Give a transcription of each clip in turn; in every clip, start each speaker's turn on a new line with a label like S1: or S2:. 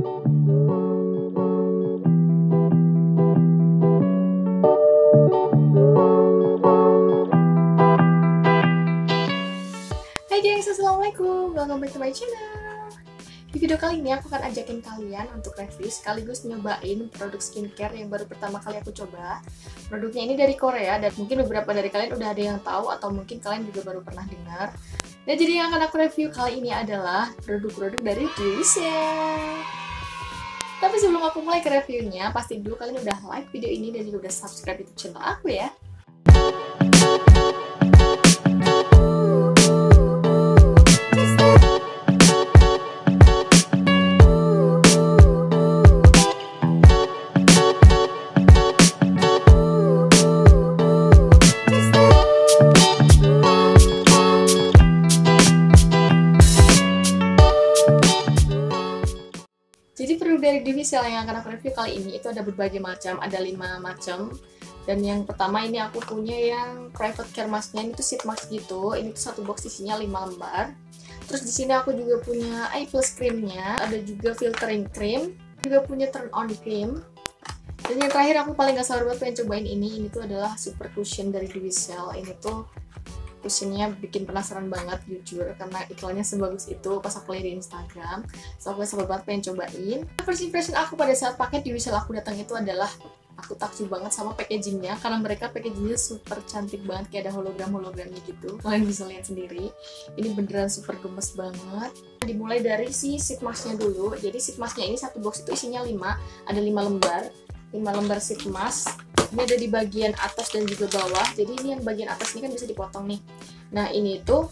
S1: Hai gengs, assalamualaikum, welcome back to my channel. Di video kali ini aku akan ajakin kalian untuk review sekaligus nyobain produk skincare yang baru pertama kali aku coba. Produknya ini dari Korea dan mungkin beberapa dari kalian udah ada yang tahu atau mungkin kalian juga baru pernah dengar. Dan jadi yang akan aku review kali ini adalah produk-produk dari Duisel. Tapi sebelum aku mulai ke reviewnya, pasti dulu kalian udah like video ini dan juga udah subscribe YouTube channel aku ya. Jadi produk dari Duisel yang akan aku review kali ini itu ada berbagai macam, ada 5 macam. Dan yang pertama ini aku punya yang private care masknya, ini tuh sheet mask gitu. Ini tuh satu box isinya 5 lembar. Terus di sini aku juga punya eye plus creamnya, ada juga filtering cream, juga punya turn on cream. Dan yang terakhir aku paling gak sabar banget pengen cobain ini tuh adalah super cushion dari Duisel. Ini tuh cushionnya bikin penasaran banget jujur karena iklannya sebagus itu pas aku lihat di Instagram. So aku sabar banget pengen cobain. First impression aku pada saat pakai Duisel aku datang itu adalah aku takjub banget sama packagingnya karena mereka packagingnya super cantik banget, kayak ada hologram-hologramnya gitu. Kalian bisa lihat sendiri. Ini beneran super gemes banget. Dimulai dari si sheet masknya dulu. Jadi sheet masknya ini satu box itu isinya 5, ada 5 lembar. 5 lembar sheet mask. Ini ada di bagian atas dan juga bawah. Jadi ini yang bagian atas ini kan bisa dipotong nih. Nah ini tuh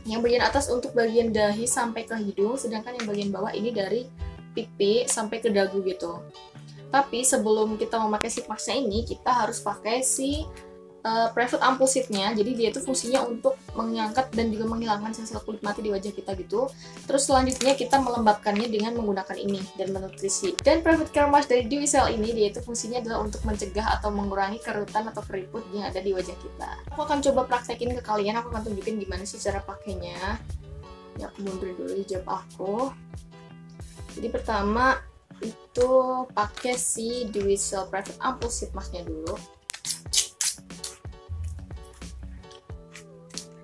S1: yang bagian atas untuk bagian dahi sampai ke hidung, sedangkan yang bagian bawah ini dari pipi sampai ke dagu gitu. Tapi sebelum kita memakai sheet masknya ini, kita harus pakai si private ampoule sheet-nya. Jadi dia itu fungsinya untuk mengangkat dan juga menghilangkan sel-sel kulit mati di wajah kita gitu. Terus selanjutnya kita melembabkannya dengan menggunakan ini dan menutrisi. Dan private care mask dari Duisel ini dia itu fungsinya adalah untuk mencegah atau mengurangi kerutan atau keriput yang ada di wajah kita. Aku akan coba praktekin ke kalian, aku akan tunjukin gimana sih cara pakainya. Ya aku mundurin dulu hijab aku. Jadi pertama itu pakai si Duisel private ampoule sheet masknya dulu.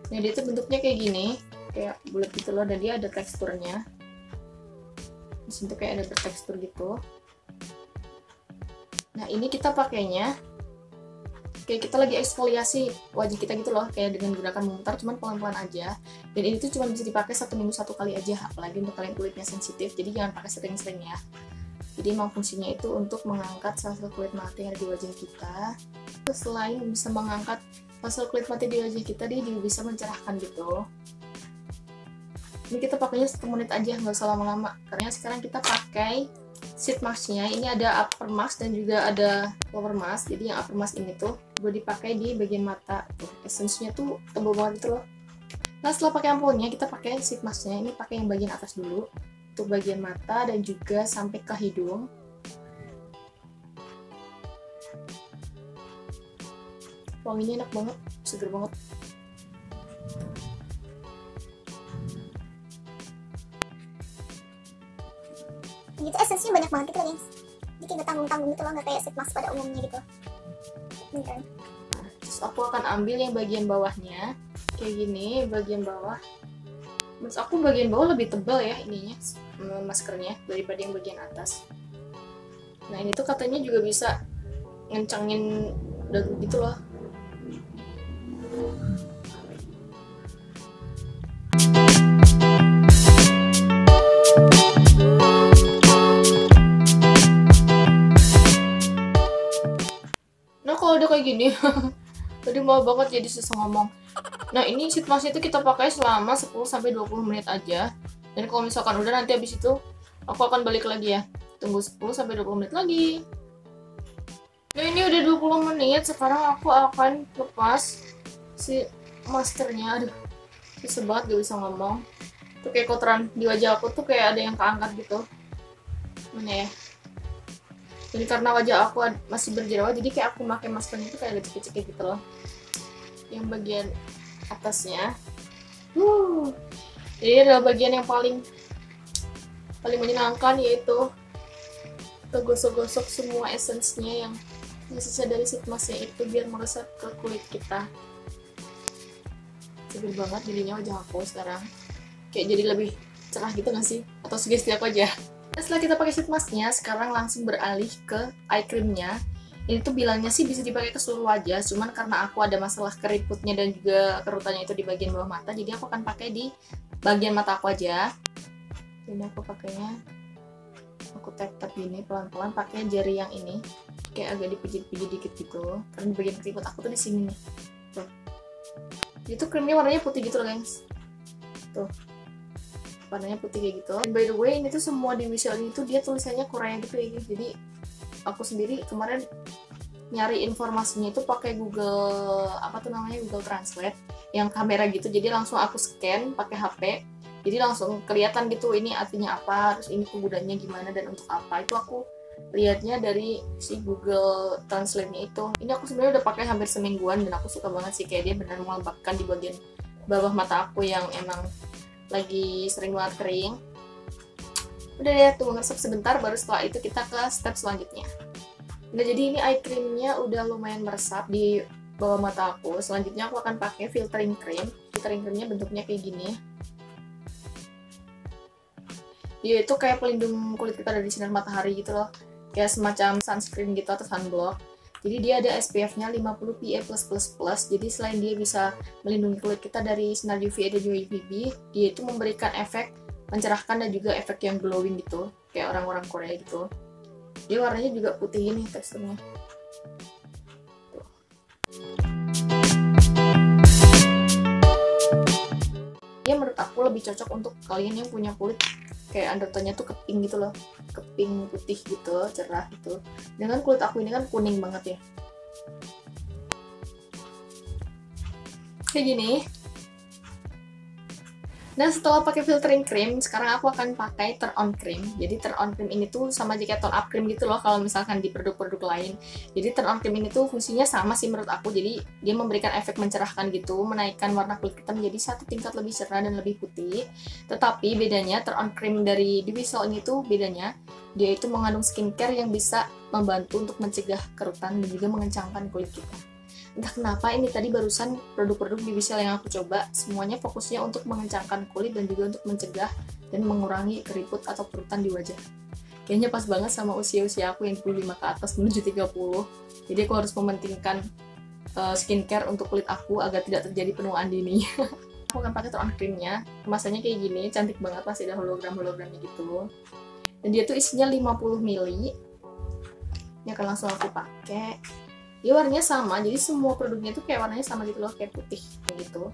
S1: Nah dia tuh bentuknya kayak gini, kayak bulat gitu loh, dan dia ada teksturnya. Di sini tuh kayak ada bertekstur gitu. Nah ini kita pakainya kayak kita lagi eksfoliasi wajah kita gitu loh, kayak dengan menggunakan memutar, cuman pelan-pelan aja. Dan ini tuh cuma bisa dipakai 1 minggu 1 kali aja, apalagi untuk kalian kulitnya sensitif. Jadi jangan pakai sering-sering ya. Jadi emang fungsinya itu untuk mengangkat sel-sel kulit mati yang ada di wajah kita. Terus selain bisa mengangkat sel kulit mati di wajah kita, dia juga bisa mencerahkan gitu. Ini kita pakainya 1 menit aja, nggak usah lama-lama. Karena sekarang kita pakai sheet masknya. Ini ada upper mask dan juga ada lower mask. Jadi yang upper mask ini tuh gue dipakai di bagian mata. Tuh, essence-nya tuh tebal banget gitu loh. Nah setelah pakai ampulnya, kita pakai sheet masknya. Ini pakai yang bagian atas dulu untuk bagian mata dan juga sampai ke hidung. Wanginya enak banget, seger banget.
S2: Gitu essensinya banyak banget gitu loh guys. Jadi kayak tanggung-tanggung gitu loh, nggak kayak sheet mask pada umumnya gitu. Beneran.
S1: Nah, terus aku akan ambil yang bagian bawahnya, kayak gini, bagian bawah. Menurut aku bagian bawah lebih tebal ya ininya, maskernya, daripada yang bagian atas. Nah ini tuh katanya juga bisa ngencangin dagu gitu loh. Nah kalau udah kayak gini tadi mau banget jadi susah ngomong. Nah ini sheet mask itu kita pakai selama 10-20 menit aja. Dan kalau misalkan udah, nanti habis itu aku akan balik lagi ya. Tunggu 10-20 menit lagi. Nah ini udah 20 menit, sekarang aku akan lepas si maskernya. Aduh, susah banget gak bisa ngomong. Tuh kayak kotoran di wajah aku tuh kayak ada yang keangkat gitu. Mana ya? Jadi karena wajah aku masih berjerawat, jadi kayak aku pakai maskernya itu kayak ada cekik-cekik gitu loh. Yang bagian atasnya. Jadi adalah bagian yang paling menyenangkan, yaitu kita gosok-gosok semua essence-nya yang sisa dari sheet mask-nya itu biar meresap ke kulit kita. Seger banget jadinya wajah aku sekarang, kayak jadi lebih cerah gitu gak sih? Atau sugesti aku aja? Nah, setelah kita pakai sheet mask-nya, sekarang langsung beralih ke eye cream-nya. Ini tuh bilangnya sih bisa dipakai ke seluruh wajah, cuman karena aku ada masalah keriputnya dan juga kerutannya itu di bagian bawah mata, jadi aku akan pakai di bagian mata aku aja. Ini aku pakainya, aku tap-tap gini pelan-pelan pakai jari yang ini, kayak agak dipijit-pijit dikit gitu, karena di bagian keriput aku tuh di sini nih. Tuh. Itu krimnya warnanya putih gitu loh, guys. Tuh. Warnanya putih kayak gitu. And by the way, ini tuh semua di Wisel ini tuh dia tulisannya Korea gitu ya, guys. Jadi aku sendiri kemarin nyari informasinya itu pakai Google Google Translate yang kamera gitu, jadi langsung aku scan pakai HP, jadi langsung kelihatan gitu ini artinya apa, terus ini penggunanya gimana dan untuk apa, itu aku lihatnya dari si Google Translate-nya itu. Ini aku sebenarnya udah pakai hampir semingguan dan aku suka banget sih, kayak dia benar melembabkan di bagian bawah mata aku yang emang lagi sering banget kering. Udah deh, tunggu ngeresep sebentar, baru setelah itu kita ke step selanjutnya. Nah, jadi ini eye creamnya udah lumayan meresap di bawah mata aku. Selanjutnya aku akan pakai filtering cream. Filtering creamnya bentuknya kayak gini. Dia itu kayak pelindung kulit kita dari sinar matahari gitu loh. Kayak semacam sunscreen gitu atau sunblock. Jadi dia ada SPF-nya 50 PA+++. Jadi selain dia bisa melindungi kulit kita dari sinar UVA dan UVB, dia itu memberikan efek mencerahkan dan juga efek yang glowing gitu, kayak orang-orang Korea gitu. Dia warnanya juga putih ini teksturnya. Tuh. Dia menurut aku lebih cocok untuk kalian yang punya kulit kayak undertone-nya tuh ke pink gitu loh, ke pink putih gitu, cerah gitu. Dengan kulit aku ini kan kuning banget ya. Kayak gini. Nah, setelah pakai filtering cream, sekarang aku akan pakai turn on cream. Jadi turn on cream ini tuh sama aja kayak tone up cream gitu loh kalau misalkan di produk-produk lain. Jadi turn on cream ini tuh fungsinya sama sih menurut aku. Jadi dia memberikan efek mencerahkan gitu, menaikkan warna kulit kita menjadi satu tingkat lebih cerah dan lebih putih. Tetapi bedanya turn on cream dari Wisel ini tuh bedanya, dia itu mengandung skincare yang bisa membantu untuk mencegah kerutan dan juga mengencangkan kulit kita. Entah kenapa ini tadi barusan produk-produk di Wisel yang aku coba, semuanya fokusnya untuk mengencangkan kulit dan juga untuk mencegah dan mengurangi keriput atau kerutan di wajah. Kayaknya pas banget sama usia-usia aku yang 25 ke atas menuju 30. Jadi aku harus mementingkan skincare untuk kulit aku agar tidak terjadi penuaan dini. Aku akan pakai turn on creamnya, kemasannya kayak gini, cantik banget, masih ada hologram-hologramnya gitu. Dan dia tuh isinya 50 ml. Ini akan langsung aku pakai. Dia warnanya sama, jadi semua produknya tuh kayak warnanya sama gitu loh, kayak putih gitu.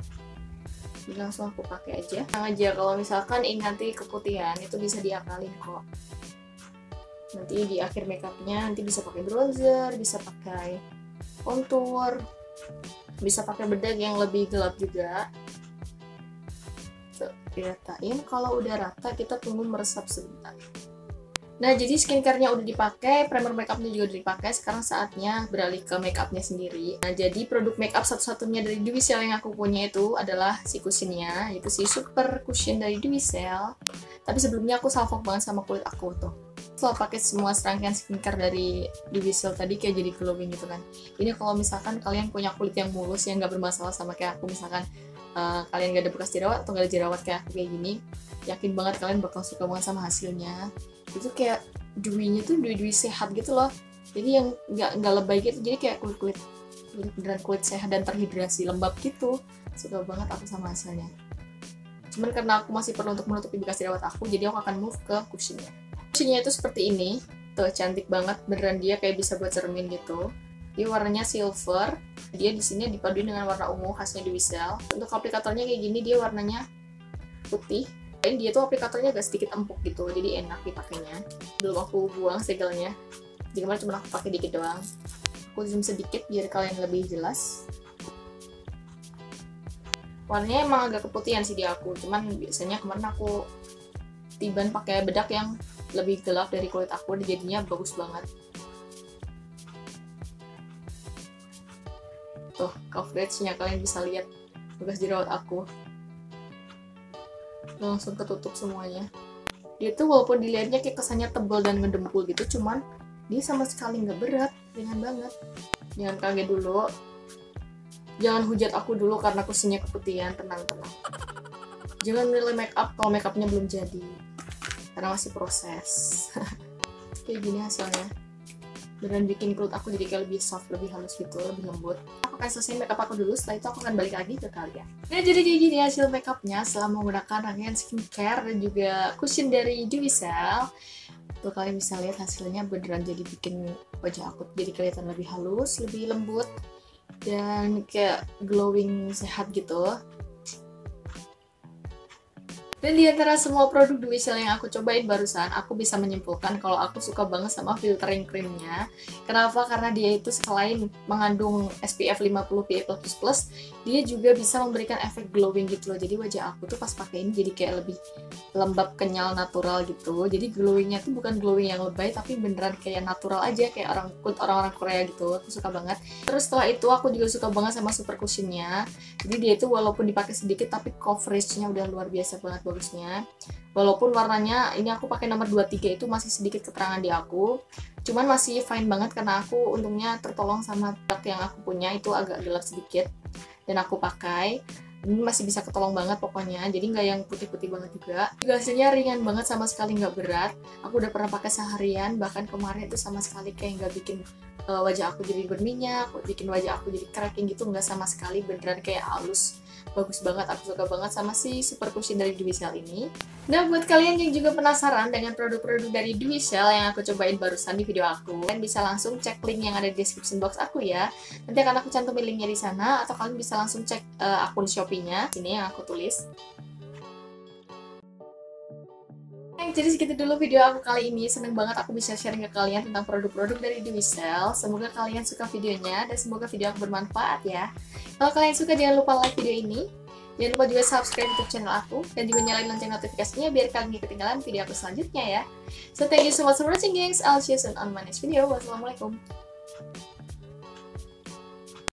S1: Jadi langsung aku pakai aja. Tenang aja, kalau misalkan ini nanti keputihan itu bisa diakalin kok. Nanti di akhir makeupnya nanti bisa pakai bronzer, bisa pakai contour, bisa pakai bedak yang lebih gelap juga. Tuh, diratain. Kalau udah rata kita tunggu meresap sebentar. Nah, jadi skincare-nya udah dipakai, primer makeupnya juga udah dipakai, sekarang saatnya beralih ke makeupnya sendiri. Nah, jadi produk makeup satu-satunya dari Wisel yang aku punya itu adalah si cushionnya, yaitu si Super Cushion dari Wisel. Tapi sebelumnya aku salvok banget sama kulit aku tuh. Setelah pakai semua serangkaian skincare dari Wisel tadi kayak jadi glowing gitu kan. Ini kalau misalkan kalian punya kulit yang mulus, yang nggak bermasalah sama kayak aku, misalkan kalian gak ada bekas jerawat atau gak ada jerawat kayak aku kayak gini, yakin banget kalian bakal suka banget sama hasilnya. Itu kayak dewinya tuh dewi sehat gitu loh, jadi yang nggak lebay gitu, jadi kayak kulit beneran kulit sehat dan terhidrasi lembab gitu. Suka banget aku sama hasilnya. Cuman karena aku masih perlu untuk menutupi bekas jerawat aku, jadi aku akan move ke cushionnya. Cushionnya itu seperti ini tuh, cantik banget beneran, dia kayak bisa buat cermin gitu. Dia warnanya silver, dia di sini dipaduin dengan warna ungu khasnya di Wisel. Untuk aplikatornya kayak gini, dia warnanya putih. Dan dia tuh aplikatornya agak sedikit empuk gitu, jadi enak dipakainya. Belum aku buang segelnya, jadi kemarin cuma aku pakai dikit doang. Aku zoom sedikit biar kalian lebih jelas. Warnanya emang agak keputihan sih di aku, cuman biasanya kemarin aku tiban pakai bedak yang lebih gelap dari kulit aku, jadinya bagus banget. Tuh, coveragenya kalian bisa lihat bekas jerawat aku. Langsung ketutup semuanya. Dia tuh walaupun dilihatnya kayak kesannya tebal dan ngedempul gitu, cuman dia sama sekali nggak berat, ringan banget. Jangan kaget dulu, jangan hujat aku dulu karena kusinya keputihan. Tenang. Jangan nilai make up kalau make upnya belum jadi, karena masih proses. Kayak gini hasilnya, beneran bikin kulit aku jadi kayak lebih soft, lebih halus gitu, lebih lembut. Aku akan selesai make up aku dulu, setelah itu aku akan balik lagi ke kalian. Nah, jadi kayak gini hasil make upnya setelah menggunakan rangkaian skincare dan juga cushion dari Duicel. Tuh kalian bisa lihat hasilnya beneran jadi bikin wajah aku jadi kelihatan lebih halus, lebih lembut, dan kayak glowing sehat gitu. Dan di antara semua produk Duicel yang aku cobain barusan, aku bisa menyimpulkan kalau aku suka banget sama filtering creamnya. Kenapa? Karena dia itu selain mengandung SPF 50 PA++, dia juga bisa memberikan efek glowing gitu loh. Jadi wajah aku tuh pas pakai ini jadi kayak lebih lembab, kenyal, natural gitu. Jadi glowingnya tuh bukan glowing yang lebay, tapi beneran kayak natural aja, kayak orang-orang Korea gitu. Aku suka banget. Terus setelah itu aku juga suka banget sama super cushionnya. Jadi dia itu walaupun dipakai sedikit, tapi coveragenya udah luar biasa banget bagusnya. Walaupun warnanya ini aku pakai nomor 23 itu masih sedikit keterangan di aku, cuman masih fine banget karena aku untungnya tertolong sama produk yang aku punya itu agak gelap sedikit dan aku pakai. Ini masih bisa ketolong banget pokoknya, jadi nggak yang putih-putih banget juga. Hasilnya ringan banget, sama sekali nggak berat. Aku udah pernah pakai seharian, bahkan kemarin itu sama sekali kayak nggak bikin wajah aku jadi berminyak, bikin wajah aku jadi cracking gitu, nggak sama sekali, beneran kayak halus. Bagus banget, aku suka banget sama si super cushion dari Duicel ini. Nah, buat kalian yang juga penasaran dengan produk-produk dari Duicel yang aku cobain barusan di video aku, kalian bisa langsung cek link yang ada di description box aku ya. Nanti akan aku cantumin linknya di sana, atau kalian bisa langsung cek akun Shopee-nya, sini yang aku tulis. Jadi segitu dulu video aku kali ini. Seneng banget aku bisa sharing ke kalian tentang produk-produk dari Duicel. Semoga kalian suka videonya dan semoga video aku bermanfaat ya. Kalau kalian suka jangan lupa like video ini. Jangan lupa juga subscribe YouTube channel aku dan juga nyalain lonceng notifikasinya biar kalian gak ketinggalan video aku selanjutnya ya. So thank you so much for watching guys. I'll see you soon on my next video. Wassalamualaikum.